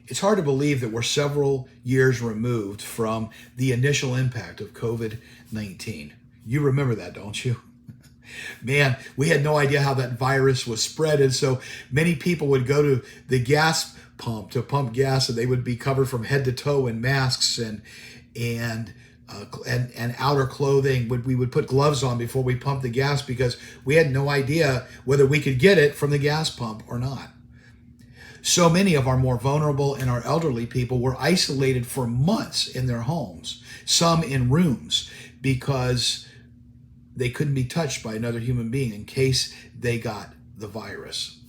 It's hard to believe that we're several years removed from the initial impact of COVID-19. You remember that, don't you? Man, we had no idea how that virus was spread. And so many people would go to the gas pump to pump gas, and they would be covered from head to toe in masks and outer clothing. We would put gloves on before we pumped the gas because we had no idea whether we could get it from the gas pump or not. So many of our more vulnerable and our elderly people were isolated for months in their homes, some in rooms, because they couldn't be touched by another human being in case they got the virus.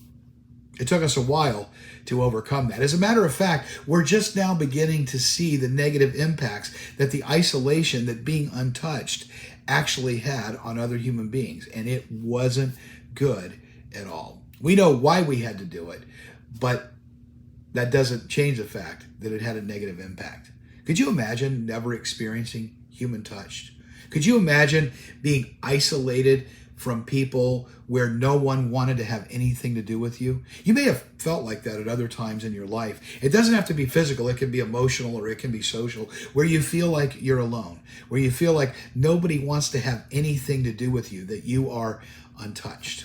It took us a while to overcome that. As a matter of fact, we're just now beginning to see the negative impacts that the isolation, that being untouched, actually had on other human beings. And it wasn't good at all. We know why we had to do it, but that doesn't change the fact that it had a negative impact. Could you imagine never experiencing human touch? Could you imagine being isolated from people where no one wanted to have anything to do with you? You may have felt like that at other times in your life. It doesn't have to be physical. It can be emotional, or it can be social, where you feel like you're alone, where you feel like nobody wants to have anything to do with you, that you are untouched.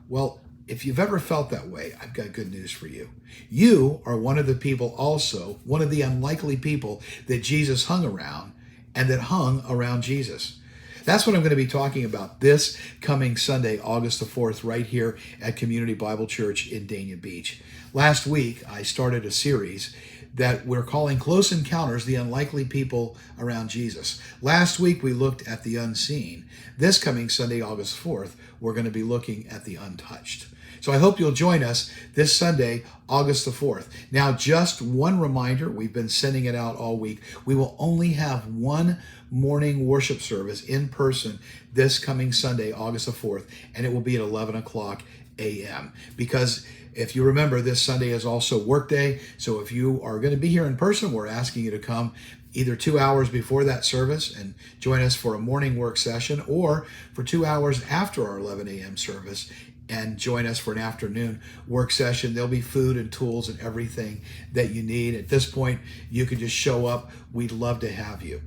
Well, if you've ever felt that way, I've got good news for you. You are one of the people, also one of the unlikely people that Jesus hung around and that hung around Jesus. That's what I'm going to be talking about this coming Sunday, August the 4th, right here at Community Bible Church in Dania Beach. Last week, I started a series that we're calling Close Encounters, the Unlikely People Around Jesus. Last week, we looked at the unseen. This coming Sunday, August 4th, we're going to be looking at the untouched. So I hope you'll join us this Sunday, August the 4th. Now, just one reminder, we've been sending it out all week. We will only have one morning worship service in person this coming Sunday, August the 4th, and it will be at 11 o'clock a.m. Because if you remember, this Sunday is also work day. So if you are going to be here in person, we're asking you to come either 2 hours before that service and join us for a morning work session, or for 2 hours after our 11 a.m. service and join us for an afternoon work session. There'll be food and tools and everything that you need. At this point, you can just show up. We'd love to have you.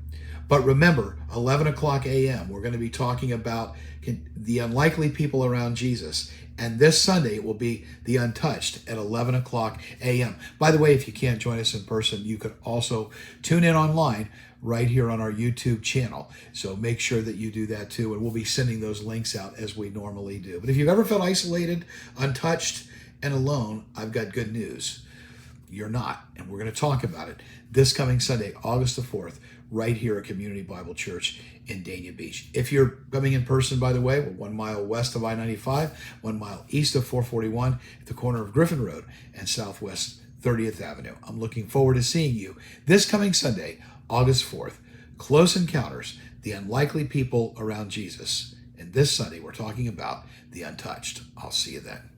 But remember, 11 o'clock a.m., we're going to be talking about the unlikely people around Jesus. And this Sunday, it will be the Untouched at 11 o'clock a.m. By the way, if you can't join us in person, you can also tune in online right here on our YouTube channel. So make sure that you do that too. And we'll be sending those links out as we normally do. But if you've ever felt isolated, untouched, and alone, I've got good news. You're not. And we're going to talk about it this coming Sunday, August the 4th, right here at Community Bible Church in Dania Beach. If you're coming in person, by the way, we're 1 mile west of I-95, 1 mile east of 441 at the corner of Griffin Road and Southwest 30th Avenue. I'm looking forward to seeing you this coming Sunday, August 4th. Close Encounters, the Unlikely People Around Jesus. And this Sunday, we're talking about the Untouched. I'll see you then.